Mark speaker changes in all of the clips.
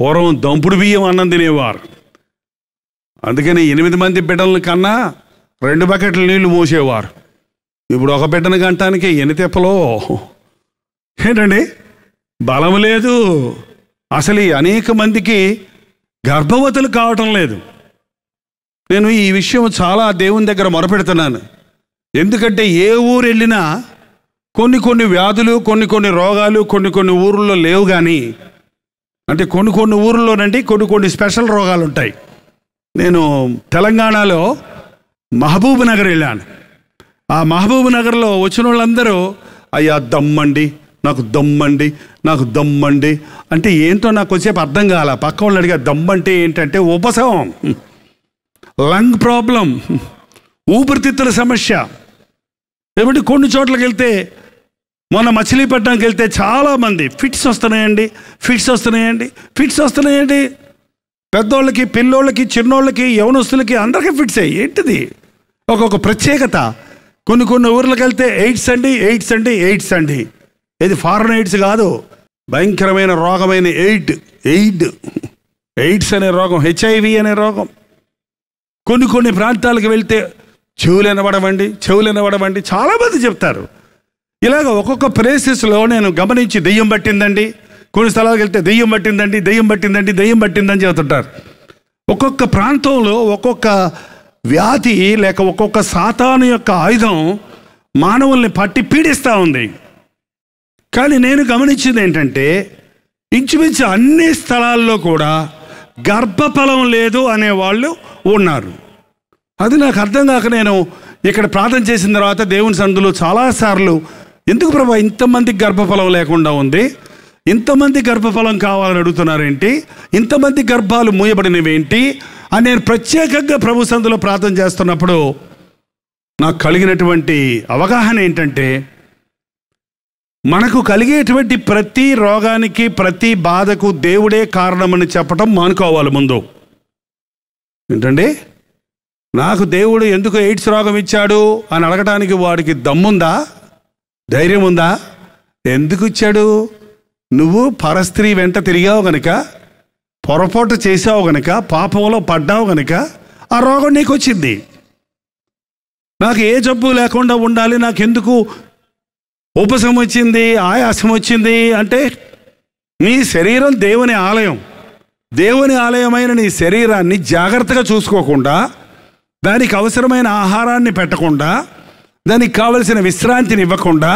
Speaker 1: పూర్వం దంపుడు బియ్యం అన్నం తినేవారు. అందుకని 8 మంది బిడ్డల కన్నా 2 బకెట్ల నీళ్లు మోసేవారు. ఇప్పుడు ఒక బిడ్డను గంటానికి ఎన్ని తెప్పలో. ఏంటండి, బలం లేదు. అసలు అనేక మందికి గర్భవతులు కావటం లేదు. నేను ఈ విషయం చాలా దేవుని దగ్గర మొరపెడుతున్నాను. ఎందుకంటే ఏ ఊరు వెళ్ళినా కొన్ని వ్యాధులు, కొన్ని రోగాలు కొన్ని ఊర్లలో లేవు. కానీ అంటే కొన్ని ఊర్లోనండి కొన్ని స్పెషల్ రోగాలు ఉంటాయి. నేను తెలంగాణలో మహబూబ్ నగర్ వెళ్ళాను. ఆ మహబూబ్ నగర్లో వచ్చిన వాళ్ళందరూ అయ్యా దమ్మండి, నాకు దమ్మండి, నాకు దమ్మండి అంటే ఏంటో నాకు వచ్చేపు అర్థం కాల. పక్క వాళ్ళు అడిగా దమ్మంటే ఏంటంటే ఉపశమం, లంగ్ ప్రాబ్లం, ఊపిరితిత్తుల సమస్య. ఏమంటే కొన్ని చోట్లకి వెళ్తే, మొన్న మచిలీపట్నంకి వెళ్తే చాలామంది ఫిట్స్ వస్తున్నాయండి. పెద్దోళ్ళకి, పిల్లోళ్ళకి, చిన్నోళ్ళకి, యవనస్తులకి అందరికీ ఫిట్స్ అయ్యి. ఏంటిది ఒక్కొక్క ప్రత్యేకత. కొన్ని ఊర్లకు వెళ్తే ఎయిడ్స్ అండి. ఇది ఫారెన్ ఎయిడ్స్ కాదు, భయంకరమైన రోగమైన ఎయిడ్స్ అనే రోగం, HIV అనే రోగం. కొన్ని ప్రాంతాలకు వెళ్తే చెవులు వినబడవండి చాలామంది చెప్తారు. ఇలాగ ఒక్కొక్క ప్లేసెస్లో నేను గమనించి దెయ్యం పట్టిందండి, కొన్ని స్థలాలకు వెళ్తే దెయ్యం పట్టిందని చెబుతుంటారు. ఒక్కొక్క ప్రాంతంలో ఒక్కొక్క వ్యాధి లేక ఒక్కొక్క సాతాను యొక్క ఆయుధం మానవుల్ని పట్టి పీడిస్తూ ఉంది. కానీ నేను గమనించింది ఏంటంటే, ఇంచుమించు అన్ని స్థలాల్లో కూడా గర్భఫలం లేదు అనేవాళ్ళు ఉన్నారు. అది నాకు అర్థం కాక నేను ఇక్కడ ప్రార్థన చేసిన తర్వాత దేవుని సన్నిధిలో చాలాసార్లు, ఎందుకు ప్రభా ఇంతమందికి గర్భఫలం లేకుండా ఉంది, ఇంతమంది గర్భఫలం కావాలని అడుగుతున్నారేంటి, ఇంతమంది గర్భాలు మూయబడినవేంటి అని నేను ప్రత్యేకంగా ప్రభు సన్నిధిలో ప్రార్థన చేస్తున్నప్పుడు నాకు కలిగినటువంటి అవగాహన ఏంటంటే, మనకు కలిగేటువంటి ప్రతి రోగానికి, ప్రతి బాధకు దేవుడే కారణమని చెప్పటం మానుకోవాలి ముందు. ఏంటండి, నాకు దేవుడు ఎందుకు ఎయిడ్స్ రోగం ఇచ్చాడు అని అడగటానికి వాడికి దమ్ముందా, ధైర్యం ఉందా? ఎందుకు ఇచ్చాడు? నువ్వు పరస్త్రీ వెంట తిరిగావు గనుక, పొరపాటు చేసావు గనుక, పాపంలో పడ్డావు గనుక ఆ రోగం నీకు వచ్చింది. నాకు ఏ జబ్బు లేకుండా ఉండాలి, నాకెందుకు ఉపశమం వచ్చింది, ఆయాసం వచ్చింది అంటే, నీ శరీరం దేవుని ఆలయం. దేవుని ఆలయమైన నీ శరీరాన్ని జాగ్రత్తగా చూసుకోకుండా, దానికి అవసరమైన ఆహారాన్ని పెట్టకుండా, దానికి కావలసిన విశ్రాంతిని ఇవ్వకుండా,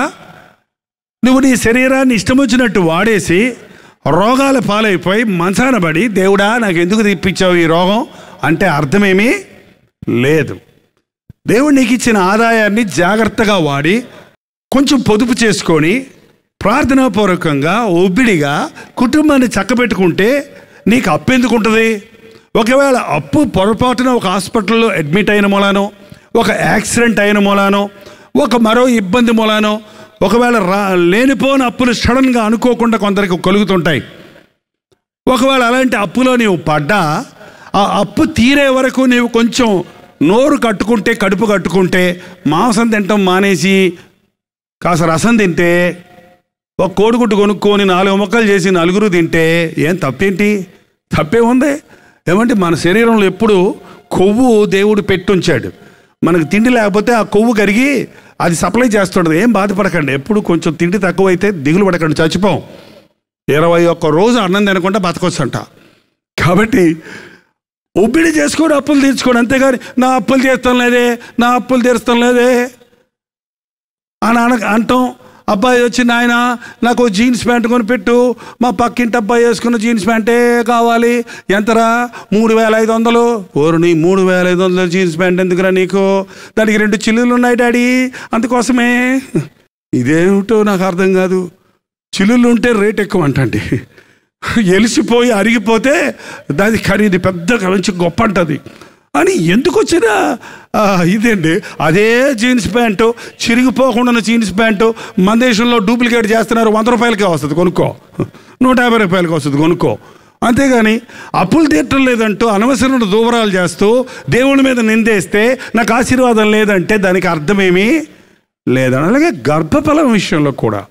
Speaker 1: నువ్వు నీ శరీరాన్ని ఇష్టం వచ్చినట్టు వాడేసి రోగాల పాలైపోయి మంచాన పడి, దేవుడా నాకు ఎందుకు తెప్పించావు ఈ రోగం అంటే అర్థమేమీ లేదు. దేవుడు నీకు ఇచ్చిన ఆదాయాన్ని జాగ్రత్తగా వాడి, కొంచెం పొదుపు చేసుకొని, ప్రార్థనాపూర్వకంగా ఒబ్బిడిగా కుటుంబాన్ని చక్కబెట్టుకుంటే నీకు అప్పు ఎందుకు ఉంటుంది? ఒకవేళ అప్పు పొరపాటున ఒక హాస్పిటల్లో అడ్మిట్ అయిన మూలానో, ఒక యాక్సిడెంట్ అయిన మూలానో, మరో ఇబ్బంది మూలానో, ఒకవేళ లేనిపోని అప్పులు సడన్గా అనుకోకుండా కొందరికి కలుగుతుంటాయి. ఒకవేళ అలాంటి అప్పులో నీవు పడ్డా, ఆ అప్పు తీరే వరకు నీవు కొంచెం నోరు కట్టుకుంటే, కడుపు కట్టుకుంటే, మాంసం తినటం మానేసి కాస్త రసం తింటే, ఒక కోడిగుడ్డు కొనుక్కొని 4 ముక్కలు చేసి నలుగురు తింటే ఏం తప్పేంటి? తప్పే ఉంది. ఏమంటే మన శరీరంలో ఎప్పుడు కొవ్వు దేవుడు పెట్టుంచాడు. మనకు తిండి లేకపోతే ఆ కొవ్వు కరిగి అది సప్లై చేస్తుండదు. ఏం బాధపడకండి. ఎప్పుడు కొంచెం తిండి తక్కువైతే దిగులు పడకండి, చచ్చిపోం. 21 రోజు అన్నం తినకుండా బతకొచ్చంట. కాబట్టి ఒబ్బిడి చేసుకొని అప్పులు తీర్చుకోండి, అంతేగాని నా అప్పులు తీరుస్తాం లేదే అని అంటాం. అబ్బాయి వచ్చి, నాయన నాకు జీన్స్ ప్యాంట్ కొనిపెట్టు, మా పక్కింటి అబ్బాయి వేసుకున్న జీన్స్ ప్యాంటే కావాలి, ఎంతరా? 3500. ఓరుని 3500 జీన్స్ ప్యాంట్ ఎందుకురా నీకు? దానికి 2 చిల్లులు ఉన్నాయి డాడీ, అందుకోసమే. ఇదేమిటో నాకు అర్థం కాదు. చిల్లులు ఉంటే రేట్ ఎక్కువ అంటండి, ఎలిసిపోయి అరిగిపోతే దాని ఖరీదు పెద్దగా మంచి గొప్ప అంటుంది అని ఎందుకు వచ్చినా ఇదేంటి. అదే జీన్స్ ప్యాంటు, చిరిగిపోకుండా జీన్స్ ప్యాంటు మన దేశంలో డూప్లికేట్ చేస్తున్నారు. 100 రూపాయలకే వస్తుంది కొనుక్కో, 150 రూపాయలకి వస్తుంది కొనుక్కో. అంతేగాని అప్పులు తీర్చడం లేదంటూ అనవసరమైన దూరాలు చేస్తూ దేవుని మీద నిందేస్తే నాకు ఆశీర్వాదం లేదంటే దానికి అర్థమేమీ లేదని. అలాగే గర్భఫలం విషయంలో కూడా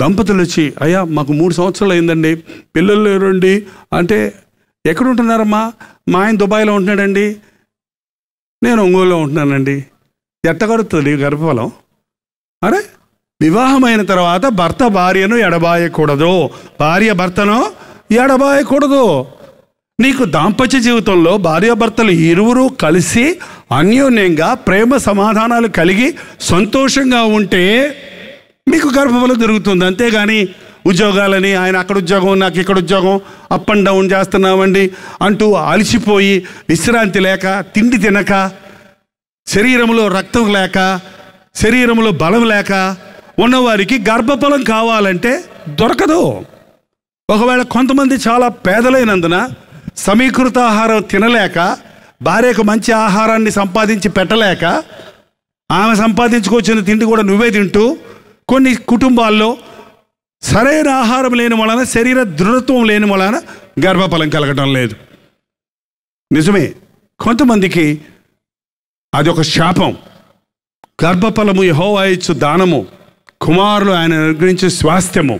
Speaker 1: దంపతులు వచ్చి, అయ్యా మాకు 3 సంవత్సరాలు అయిందండి, పిల్లలు లేరండి అంటే, ఎక్కడ ఉంటున్నారమ్మా? మా ఆయన దుబాయ్లో ఉంటున్నాడండి, నేను ఒంగోలులో ఉంటున్నానండి. ఎట్టగడుతుంది గర్భఫలం? అరే, వివాహమైన తర్వాత భర్త భార్యను ఎడబాయకూడదు, భార్య భర్తను ఎడబాయకూడదు. నీకు దాంపత్య జీవితంలో భార్యాభర్తలు ఇరువురు కలిసి అన్యోన్యంగా ప్రేమ సమాధానాలు కలిగి సంతోషంగా ఉంటే మీకు గర్భఫలం జరుగుతుంది. అంతేగాని ఉద్యోగాలని, ఆయన అక్కడ ఉద్యోగం నాకు ఇక్కడ ఉద్యోగం, అప్ అండ్ డౌన్ చేస్తున్నామండి అంటూ అలసిపోయి విశ్రాంతి లేక, తిండి తినక, శరీరంలో రక్తం లేక, శరీరంలో బలం లేక ఉన్నవారికి గర్భఫలం కావాలంటే దొరకదు. ఒకవేళ కొంతమంది చాలా పేదలైనందున సమీకృత ఆహారం తినలేక, భార్యకు మంచి ఆహారాన్ని సంపాదించి పెట్టలేక, ఆమె సంపాదించుకొచ్చిన తిండి కూడా నువ్వే తింటూ, కొన్ని కుటుంబాల్లో సరైన ఆహారం లేని వలన, శరీర దృఢత్వం లేని వలన గర్భఫలం కలగటం లేదు. నిజమే, కొంతమందికి అది ఒక శాపం. గర్భఫలము యెహోవా ఇచ్చు దానము, కుమారులు ఆయన అనుగ్రహించే స్వాస్థ్యము.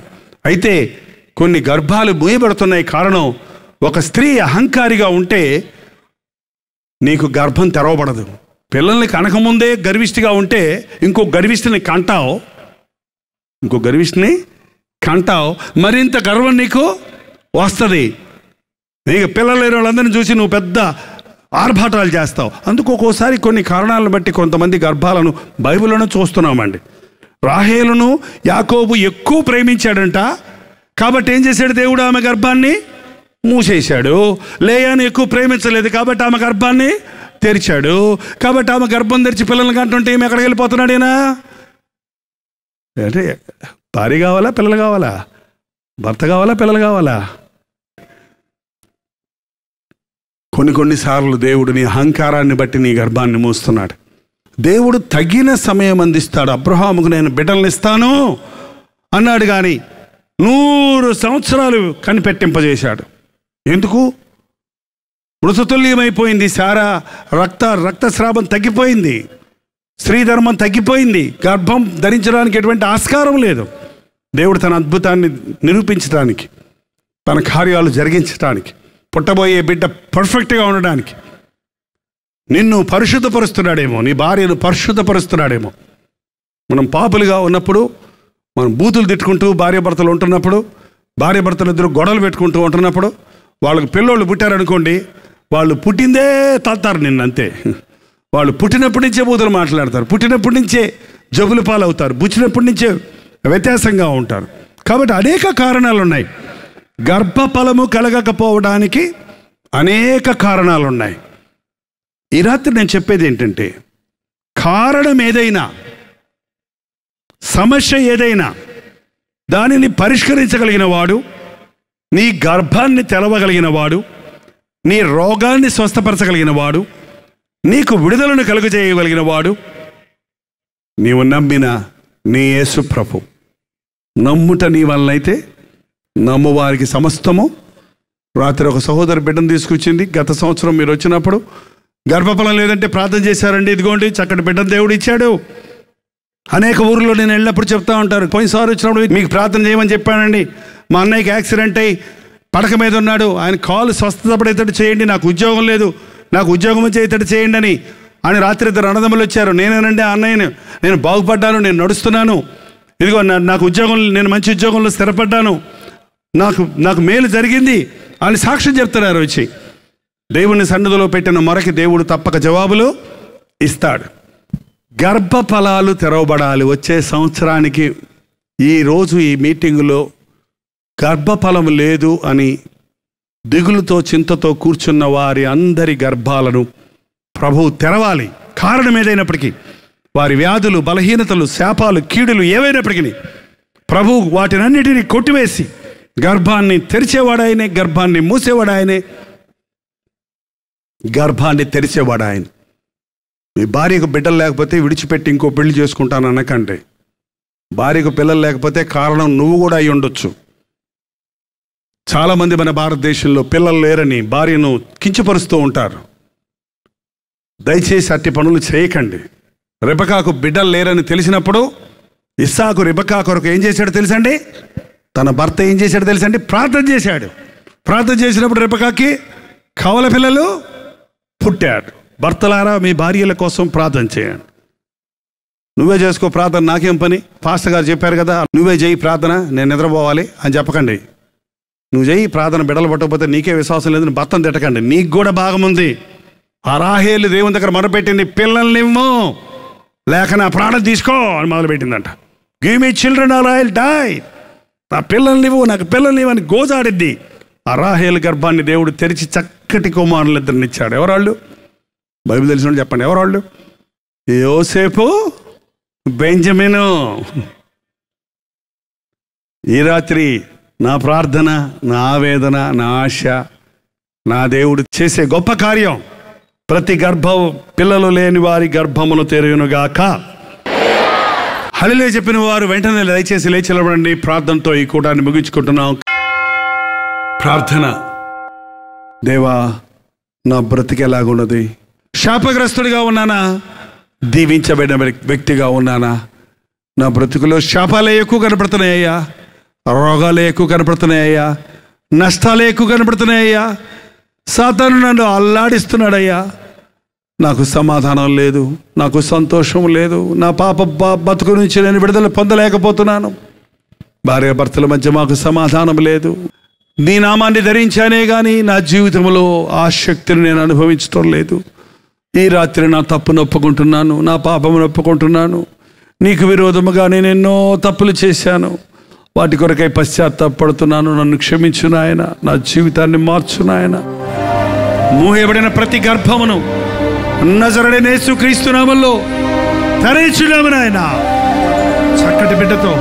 Speaker 1: అయితే కొన్ని గర్భాలు మూయబడుతున్నాయి. కారణం, ఒక స్త్రీ అహంకారిగా ఉంటే నీకు గర్భం తెరవబడదు. పిల్లల్ని కనకముందే గర్విష్టిగా ఉంటే ఇంకో గర్విష్టిని కంటావు, మరింత గర్వం నీకు వస్తుంది. నీకు పిల్లలు లేని వాళ్ళందరినీ చూసి నువ్వు పెద్ద ఆర్భాటాలు చేస్తావు. అందుకు ఒక్కోసారి కొన్ని కారణాలను బట్టి కొంతమంది గర్భాలను బైబిల్లోనే చూస్తున్నామండి. రాహేలును యాకోబు ఎక్కువ ప్రేమించాడంట, కాబట్టి ఏం చేశాడు దేవుడు? ఆమె గర్భాన్ని మూసేశాడు. లేయాను ఎక్కువ ప్రేమించలేదు కాబట్టి ఆమె గర్భాన్ని తెరిచాడు. కాబట్టి ఆమె గర్భం తెరిచి పిల్లల్ని కంటుంటే ఈమె ఎక్కడికి వెళ్ళిపోతున్నాడేనా? అంటే భార్య కావాలా, పిల్లలు కావాలా? భర్త కావాలా, పిల్లలు కావాలా? కొన్నిసార్లు దేవుడు నీ అహంకారాన్ని బట్టి నీ గర్భాన్ని మూస్తున్నాడు. దేవుడు తగిన సమయం అందిస్తాడు. అబ్రహాముకు నేను బిడ్డలను ఇస్తాను అన్నాడు, కానీ 100 సంవత్సరాలు కనిపెట్టింపజేశాడు. ఎందుకు? మృతతుల్యమైపోయింది సారా, రక్తస్రావం తగ్గిపోయింది, స్త్రీధర్మం తగ్గిపోయింది, గర్భం ధరించడానికి ఎటువంటి ఆస్కారం లేదు. దేవుడు తన అద్భుతాన్ని నిరూపించడానికి, తన కార్యాలు జరిగించడానికి, పుట్టబోయే బిడ్డ పర్ఫెక్ట్గా ఉండడానికి నిన్ను పరిశుద్ధపరుస్తున్నాడేమో, నీ భార్యను పరిశుద్ధపరుస్తున్నాడేమో. మనం పాపులుగా ఉన్నప్పుడు, మనం బూతులు తిట్టుకుంటూ భార్యాభర్తలు ఉంటున్నప్పుడు, భార్యాభర్తలు ఇద్దరు గొడవలు పెట్టుకుంటూ ఉంటున్నప్పుడు, వాళ్ళకి పిల్లోళ్ళు పుట్టారనుకోండి, వాళ్ళు పుట్టిందే తాతారు నిన్నంతే. వాళ్ళు పుట్టినప్పటి నుంచే బూతులు మాట్లాడతారు, పుట్టినప్పటి నుంచే జబ్బుల పాలవుతారు, పుట్టినప్పటి నుంచే వ్యత్యాసంగా ఉంటారు. కాబట్టి అనేక కారణాలు ఉన్నాయి. గర్భఫలము కలగకపోవడానికి అనేక కారణాలు ఉన్నాయి. ఈ రాత్రి నేను చెప్పేది ఏంటంటే, కారణం ఏదైనా, సమస్య ఏదైనా దానిని పరిష్కరించగలిగిన వాడు, నీ గర్భాన్ని తెరవగలిగిన వాడు, నీ రోగాన్ని స్వస్థపరచగలిగిన వాడు, నీకు విడుదలను కలుగజేయగలిగిన వాడు నీవు నమ్మిన నీ యేసు ప్రభు. నమ్ముట నీ వలనైతే నమ్మువారికి సమస్తము. రాత్రి ఒక సహోదరు బిడ్డను తీసుకొచ్చింది. గత సంవత్సరం మీరు వచ్చినప్పుడు గర్భఫలం లేదంటే ప్రార్థన చేశారండి, ఇదిగోండి చక్కటి బిడ్డను దేవుడు ఇచ్చాడు. అనేక ఊర్లో నేను వెళ్ళినప్పుడు చెప్తా ఉంటారు, పోయినసారి వచ్చినప్పుడు మీకు ప్రార్థన చేయమని చెప్పానండి, మా అన్నయ్యకి యాక్సిడెంట్ అయ్యి పడక మీద ఉన్నాడు, ఆయన కాలు స్వస్థత పడేటట్టు చేయండి, నాకు ఉద్యోగం లేదు, నాకు ఉద్యోగం వచ్చేటట్టు చేయండి అని రాత్రి 2 అన్నదమ్ములు వచ్చారు. నేనేనండి ఆ అన్నయ్యను, నేను బాగుపడ్డాను, నేను నడుస్తున్నాను, ఇదిగో నాకు ఉద్యోగం, నేను మంచి ఉద్యోగంలో స్థిరపడ్డాను, నాకు మేలు జరిగింది అని సాక్ష్యం చెప్తున్నారు వచ్చి. దేవుని సన్నిధిలో పెట్టిన మొరకి దేవుడు తప్పక జవాబులు ఇస్తాడు. గర్భఫలాలు తెరవబడాలి. వచ్చే సంవత్సరానికి ఈరోజు ఈ మీటింగులో గర్భఫలం లేదు అని దిగులుతో చింతతో కూర్చున్న వారి అందరి గర్భాలను ప్రభువు తెరవాలి. కారణం ఏదైనప్పటికీ, వారి వ్యాధులు, బలహీనతలు, శాపాలు, కీడులు ఏవైనప్పటికీ ప్రభువు వాటినన్నిటినీ కొట్టివేసి గర్భాన్ని తెరిచేవాడాయనే, గర్భాన్ని మూసేవాడాయనే, గర్భాన్ని తెరిచేవాడాయన. మీ భార్యకు బిడ్డలు లేకపోతే విడిచిపెట్టి ఇంకో పెళ్లి చేసుకుంటాను అనకండి. భార్యకు పిల్లలు లేకపోతే కారణం నువ్వు కూడా అయి ఉండొచ్చు. చాలామంది మన భారతదేశంలో పిల్లలు లేరని భార్యను కించపరుస్తూ ఉంటారు. దయచేసి అట్టి పనులు చేయకండి. రెబెకాకు బిడ్డలు లేరని తెలిసినప్పుడు ఇస్సాకు రిబకా కొరకు ఏం చేశాడో తెలుసండి? తన భర్త ఏం చేశాడో తెలుసండి? ప్రార్థన చేశాడు. ప్రార్థన చేసినప్పుడు రిబకాకి కవల పిల్లలు పుట్టాడు. భర్తలారా మీ భార్యల కోసం ప్రార్థన చేయండి. నువ్వే చేసుకో ప్రార్థన, నాకేం పని, పాస్టర్ గారు చెప్పారు కదా నువ్వే చేయి ప్రార్థన, నేను నిద్రపోవాలి అని చెప్పకండి. నువ్వు చేయి ప్రార్థన, బిడ్డలు పట్టకపోతే నీకే విశ్వాసం లేదని భర్తను తిట్టకండి. నీకు కూడా భాగం ఉంది. ఆ రాహేలు దేవుని దగ్గర మొరపెట్టింది, పిల్లల్నివ్వు లేక నా ప్రాణం తీసుకో అని మొదలుపెట్టిందంట. Give me children or I will die. నా పిల్లల్నివ్వు, నాకు పిల్లల్నివ్వు అని గోజాడిద్ది. ఆ రాహేలు గర్భాన్ని దేవుడు తెరిచి చక్కటి కుమారులు ఇద్దరిని ఇచ్చాడు. ఎవరాళ్ళు? బైబిల్ తెలిసిన చెప్పండి, ఎవరాళ్ళు? యోసేపు, బెంజమిను. ఈ రాత్రి నా ప్రార్థన, నా ఆవేదన, నా ఆశ, నా దేవుడు చేసే గొప్ప కార్యం ప్రతి గర్భం పిల్లలు లేని వారి గర్భమును తెరుయునుగాక. హల్లెలూయా చెప్పిన వారు వెంటనే దయచేసి లేచి నిలబడండి. ప్రార్థనతో ఈ కూటాన్ని ముగించుకుంటున్నాం. ప్రార్థన. దేవా, నా బ్రతికి ఎలాగున్నది? శాపగ్రస్తుడిగా ఉన్నానా? దీవించబడిన వ్యక్తిగా ఉన్నానా? నా బ్రతుకులో శాపాలే ఎక్కువ కనపడుతున్నాయ్యా, రోగాలే ఎక్కువ కనపడుతున్నాయ్యా, నష్టాలే ఎక్కువ కనపడుతున్నాయ్యా. సాతాను నన్ను అల్లాడిస్తున్నాడయ్యా. నాకు సమాధానం లేదు, నాకు సంతోషం లేదు. నా పాప బతుకు నుంచి నేను విడుదల పొందలేకపోతున్నాను. భార్య భర్తల మధ్య మాకు సమాధానం లేదు. నీ నామాన్ని ధరించానే కానీ నా జీవితంలో ఆ శక్తిని నేను అనుభవించడం లేదు. ఈ రాత్రి నా తప్పును ఒప్పుకుంటున్నాను, నా పాపమును ఒప్పుకుంటున్నాను. నీకు విరోధముగా నేను ఎన్నో తప్పులు చేశాను. వాటి కొరకై పశ్చాత్తాపడుతున్నాను. నన్ను క్షమించు నాయన, నా జీవితాన్ని మార్చు నాయన. మూయబడిన ప్రతి గర్భమును నజరేయుడైన యేసుక్రీస్తు నామములో తెరచున్నాము నాయన. చక్కటి బిడ్డతో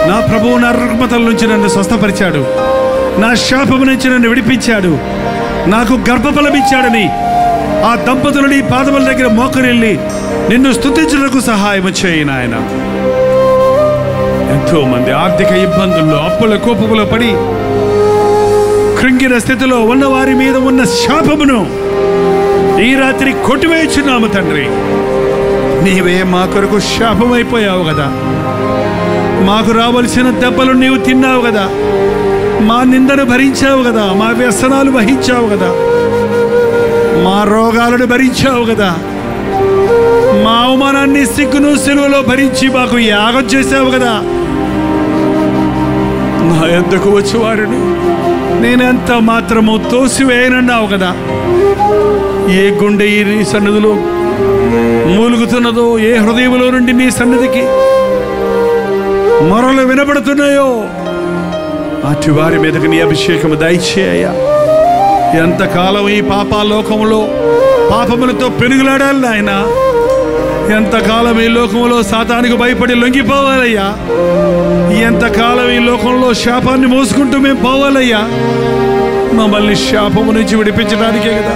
Speaker 1: నా ప్రభువు నా రుగ్మతల నుంచి నన్ను స్వస్థపరిచాడు, నా శాపము నుంచి నన్ను విడిపించాడు, నాకు గర్భఫలం ఇచ్చాడని ఆ దంపతులు నీ పాదముల దగ్గర మోకరిల్లి నిన్ను స్తుతించుటకు సహాయం చేయి నాయన. ఎంతో మంది ఆర్థిక ఇబ్బందుల్లో, అప్పుల కోపములో పడి కృంగిన స్థితిలో ఉన్న వారి మీద ఉన్న శాపమును ఈ రాత్రి కొట్టివేయుచున్నాము తండ్రి. నీవే మా కొరకు శాపమైపోయావు కదా, మాకు రావలసిన దెబ్బలు నీవు తిన్నావు కదా, మా నిందను భరించావు కదా, మా వ్యసనాలు వహించావు కదా, మా రోగాలను భరించావు కదా, మా అవమానాన్ని సిగ్గును సిలువలో భరించి మాకు యాగం చేశావు కదా. నా యొద్దకు వచ్చి వారిని నేనెంత మాత్రము తోసివేయనన్నావు కదా. ఏ గుండె ఈ సన్నిధిలో మూలుగుతున్నదో, ఏ హృదయంలో నుండి నీ సన్నిధికి మొరలు వినబడుతున్నాయో అటు వారి మీదకి నీ అభిషేకము దయచేయ్యా. ఎంతకాలం ఈ పాపాలోకములో పాపములతో పెనుగులాడాలి నాయన? ఎంతకాలం ఈ లోకంలో సాతానికి భయపడి లొంగిపోవాలయ్యా? ఎంతకాలం ఈ లోకంలో శాపాన్ని మోసుకుంటూ మేము పోవాలయ్యా? మమ్మల్ని శాపము నుంచి విడిపించడానికే కదా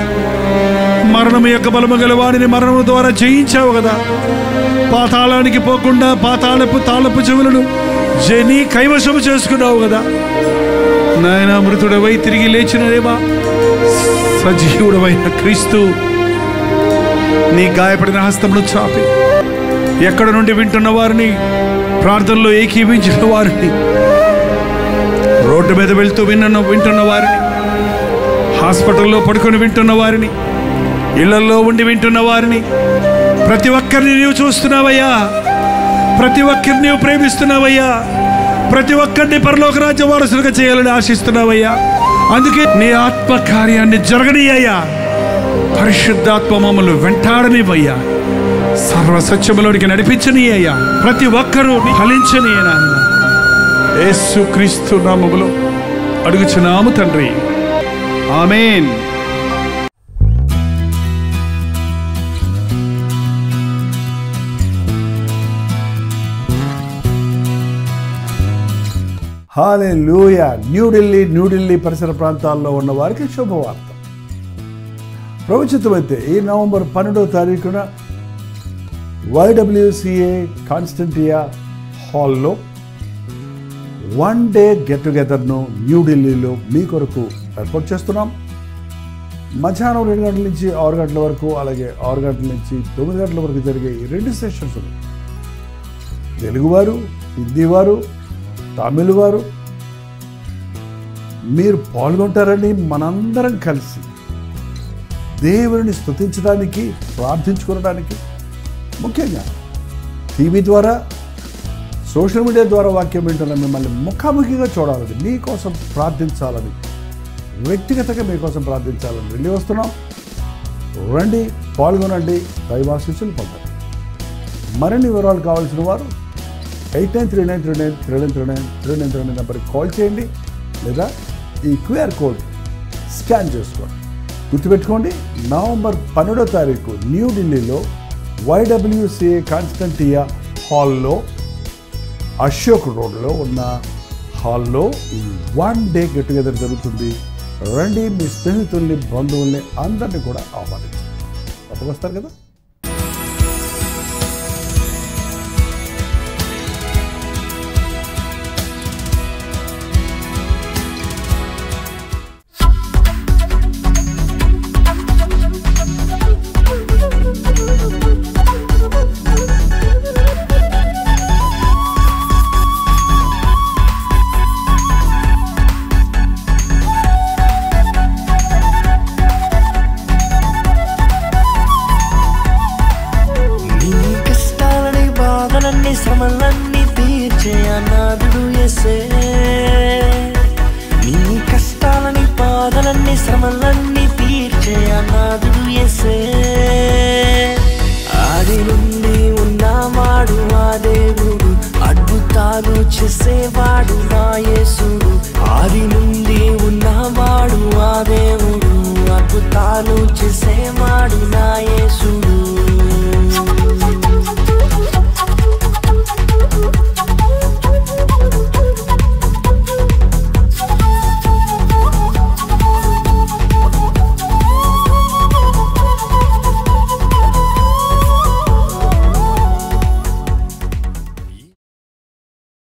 Speaker 1: మరణము యొక్క బలము గల వాడిని మరణము ద్వారా జయించావు కదా. పాతాళానికి పోకుండా పాతాళపు తాళపు చెవులను నీ కైవశము చేసుకున్నావు కదా నాయన. మృతుడవై తిరిగి లేచినదేమా సజీవుడవైన క్రీస్తు నీ గాయపడిన హస్తమును చాపి ఎక్కడ నుండి వింటున్న వారిని, ప్రార్థనలో ఏకీవించిన వారిని, రోడ్డు మీద వెళ్తూ వింటున్న వారిని, హాస్పిటల్లో పడుకొని వింటున్న వారిని, ఇళ్లలో ఉండి వింటున్న వారిని, ప్రతి ఒక్కరిని నీవు చూస్తున్నావయ్యా. ప్రతి ఒక్కరిని నీవు ప్రేమిస్తున్నావయ్యా. ప్రతి ఒక్కరిని పరలోక రాజ్య వారసులుగా చేయాలని ఆశిస్తున్నావయ్యా. అందుకే నీ ఆత్మ కార్యాన్ని జరగనీయ్యా. పరిశుద్ధాత్మ మమ్మల్ని వెంటాడనివయ్యా. సర్వసత్యములోనికి నడిపించనీయ్యా. ప్రతి ఒక్కరూ ఫలించనీయనా. యేసుక్రీస్తు నామములో అడుగుచున్నాము తండ్రి, ఆమేన్.
Speaker 2: హల్లెలూయా. న్యూఢిల్లీ పరిసర ప్రాంతాల్లో ఉన్న వారికి శుభవార్త. ప్రభుత్వమైతే ఈ నవంబర్ 12వ తారీఖున YWCA కాన్స్టంటియా హాల్లో 1 డే గెట్ టుగెదర్ను న్యూఢిల్లీలో మీ కొరకు ఏర్పాటు చేస్తున్నాం. మధ్యాహ్నం 2 గంటల నుంచి 6 గంటల వరకు, అలాగే 6 గంటల నుంచి 9 గంటల వరకు జరిగే ఈ 2 సెషన్స్ తెలుగువారు, హిందీ వారు, తమిళ్ వారు మీరు పాల్గొంటారని మనందరం కలిసి దేవుని స్తుతించడానికి, ప్రార్థించుకోవడానికి, ముఖ్యంగా టీవీ ద్వారా, సోషల్ మీడియా ద్వారా వాక్యం వింటున్న మిమ్మల్ని ముఖాముఖిగా చూడాలని, మీకోసం ప్రార్థించాలని, వ్యక్తిగతంగా మీకోసం ప్రార్థించాలని వెళ్ళి వస్తున్నాం. రండి, పాల్గొనండి, దైవాశీస్సులు పొందండి. మరిన్ని వివరాలు కావాల్సిన వారు 8939393939 నెంబర్కి కాల్ చేయండి, లేదా ఈ QR కోడ్ స్కాన్ చేసుకోండి. గుర్తుపెట్టుకోండి, నవంబర్ 12వ తారీఖు న్యూఢిల్లీలో YWCA కాన్స్టంటియా హాల్లో, అశోక్ రోడ్లో ఉన్న హాల్లో ఈ 1 డే గెట్ టుగెదర్ జరుగుతుంది. రండి, మీ స్నేహితుల్ని, బంధువుల్ని అందరినీ కూడా ఆహ్వానించండి. తప్పకొస్తారు కదా.
Speaker 3: శ్రమలన్నీ తీర్చే అనాథుడు యేసే, నీ కష్టాలని బాధలన్నీ శ్రమలన్నీ తీర్చే అనాథుడు యేసే. ఆది నుండి ఉన్నవాడు ఆ దేవుడు, అద్భుతాలు చేసేవాడు నా యేసుడు. ఆది నుండి ఉన్నవాడు ఆ దేవుడు, అద్భుతాలు